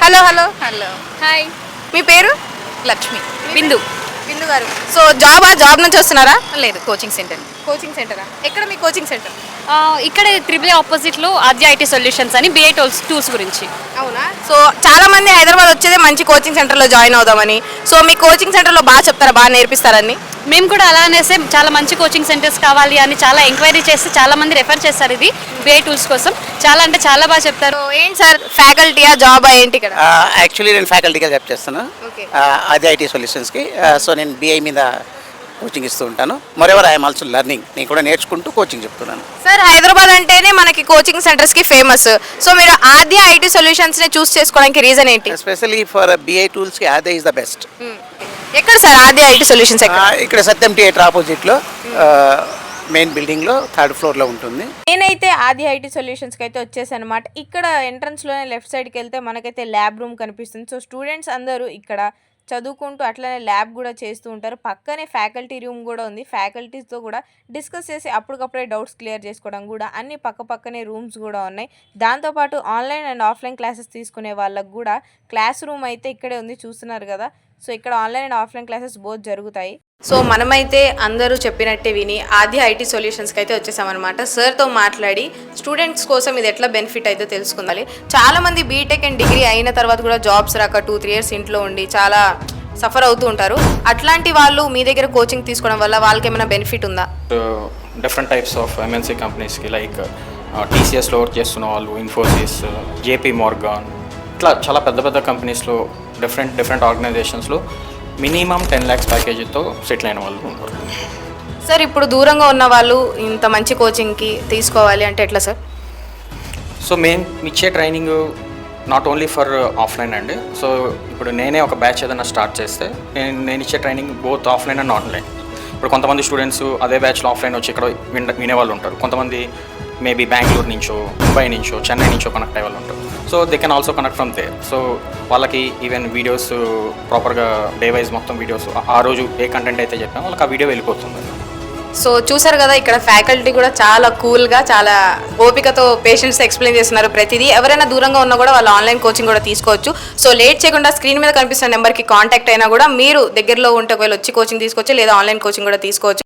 Hello hello hello hi మీ పేరు? లక్ష్మి బిందు బిందు గారు. So job నుంచి వస్తున్నారా? లేదు కోచింగ్ సెంటర్ కోచింగ్ సెంటరా? ఎక్కడ మీ కోచింగ్ సెంటర్? ఇక్కడ ట్రిపుల్ ఆపోజిట్లో ఆద్య ఐటీ సొల్యూషన్స్ అని బిఐ టూల్స్ గురించి. అవునా? సో చాలా మంది హైదరాబాద్ వచ్చేదే మంచి కోచింగ్ సెంటర్లో జాయిన్ అవుదామని. సో మీ కోచింగ్ సెంటర్లో బాగా చెప్తారా, బాగా నేర్పిస్తారని? మేము కూడా అలానేసే చాలా మంచి కోచింగ్ సెంటర్స్ కావాలి అని చాలా ఎంక్వైరీ చేసి చాలా మంది రెఫర్ చేస్తారు ఇది బిఐ టూల్స్ కోసం. చాలా అంటే చాలా బాగా చెప్తారు. సో ఏంటి సార్, ఫ్యాకల్టీయా జాబా ఏంటి ఇక్కడ? యాక్చువల్లీ నేను ఫ్యాకల్టీగా జాబ్ చేస్తాను ఓకే. అది ఐటీ సొల్యూషన్స్కి. సో నేను బిఐ మీద కోచింగ్ ఇస్తూ ఉంటాను. మరెవర్ ఐఎమ్ ఆల్సో లర్నింగ్, నేను కూడా నేర్చుకుంటూ కోచింగ్ చెప్తున్నాను. సార్ హైదరాబాద్ అంటేనే మనకి కోచింగ్ సెంటర్స్కి ఫేమస్. సో మీరు ఆద్య ఐటీ సొల్యూషన్స్ని చూస్ చేసుకోవడానికి రీజన్ ఏంటి? ఎస్పెషల్లీ ఫర్ బిఐ టూల్స్కి అదే ఈజ్ ద బెస్ట్. ఎక్కడ సార్ ఆద్య ఐటీ సొల్యూషన్స్? ఇక్కడ సత్యం థియేటర్ ఆపోజిట్లో మెయిన్ బిల్డింగ్లో 3rd ఫ్లోర్లో ఉంటుంది. నేనైతే ఆద్య ఐటీ సొల్యూషన్స్కి అయితే వచ్చేసాను అనమాట. ఇక్కడ ఎంట్రన్స్లోనే లెఫ్ట్ సైడ్కి వెళ్తే మనకైతే ల్యాబ్ రూమ్ కనిపిస్తుంది. సో స్టూడెంట్స్ అందరూ ఇక్కడ చదువుకుంటూ అట్లనే ల్యాబ్ కూడా చేస్తూ ఉంటారు. పక్కనే ఫ్యాకల్టీ రూమ్ కూడా ఉంది. ఫ్యాకల్టీస్తో కూడా డిస్కస్ చేసి అప్పటికప్పుడే డౌట్స్ క్లియర్ చేసుకోవడం కూడా అన్ని పక్కనే రూమ్స్ కూడా ఉన్నాయి. దాంతోపాటు ఆన్లైన్ అండ్ ఆఫ్లైన్ క్లాసెస్ తీసుకునే వాళ్ళకు కూడా క్లాస్ రూమ్ అయితే ఇక్కడే ఉంది, చూస్తున్నారు కదా. సో ఇక్కడ online and offline classes both జరుగుతాయి. సో మనమైతే అందరూ చెప్పినట్టే విని ఆద్య ఐటీ సొల్యూషన్స్కి అయితే వచ్చేసామన్నమాట. సార్తో మాట్లాడి స్టూడెంట్స్ కోసం ఇది ఎట్లా బెనిఫిట్ అయితే తెలుసుకుందాలి. చాలామంది బీటెక్ అండ్ డిగ్రీ అయిన తర్వాత కూడా జాబ్స్ రాక 2-3 years ఇంట్లో ఉండి చాలా సఫర్ అవుతూ ఉంటారు. అట్లాంటి వాళ్ళు మీ దగ్గర కోచింగ్ తీసుకోవడం వల్ల వాళ్ళకి ఏమైనా బెనిఫిట్ ఉందా? డిఫరెంట్ టైప్స్ ఆఫ్ ఎంఎన్సీ కంపెనీస్కి లైక్ టీసీఎస్లో వర్క్ చేస్తున్న వాళ్ళు, ఇన్ఫోసిస్, జేపీ మోర్గాన్, ఇట్లా చాలా పెద్ద పెద్ద కంపెనీస్లో డిఫరెంట్ ఆర్గనైజేషన్స్లో మినిమం 10 lakhs ప్యాకేజీతో సెటిల్ అయిన వాళ్ళు ఉన్నారు. సార్ ఇప్పుడు దూరంగా ఉన్న వాళ్ళు ఇంత మంచి కోచింగ్కి తీసుకోవాలి అంటే ఎట్లా సార్? సో మేము ఇచ్చే training not only for offline అండి. సో ఇప్పుడు నేనే ఒక బ్యాచ్ ఏదైనా స్టార్ట్ చేస్తే నేను ఇచ్చే training both offline and online. ఇప్పుడు కొంతమంది స్టూడెంట్స్ అదే బ్యాచ్లో ఆఫ్లైన్ వచ్చి ఇక్కడ వినేవాళ్ళు ఉంటారు. కొంతమంది మేబీ బెంగళూరు నుంచో, ముంబై నుంచో, చెన్నై నుంచో కనెక్ట్ అయ్యే వాళ్ళు ఉంటారు. So they can also connect from there. So వాళ్ళకి ఈవెన్ వీడియోస్ ప్రాపర్గా డే వైజ్ మొత్తం వీడియోస్ ఆ రోజు ఏ కంటెంట్ అయితే చెప్పామో వాళ్ళకి ఆ వీడియో వెళ్ళిపోతుంది. సో చూసారు కదా, ఇక్కడ ఫ్యాకల్టీ కూడా చాలా కూల్గా, చాలా ఓపికతో పేషెంట్స్ ఎక్స్ప్లెయిన్ చేస్తున్నారు ప్రతిదీ. ఎవరైనా దూరంగా ఉన్నా కూడా వాళ్ళు ఆన్లైన్ కోచింగ్ కూడా తీసుకోవచ్చు. సో లేట్ చేయకుండా స్క్రీన్ మీద కనిపిస్తున్న నెంబర్కి కాంటాక్ట్ అయినా కూడా మీరు దగ్గరలో ఉంటే ఒకవేళ వచ్చి కోచింగ్ తీసుకోవచ్చు, లేదా ఆన్లైన్ కోచింగ్ కూడా తీసుకోవచ్చు.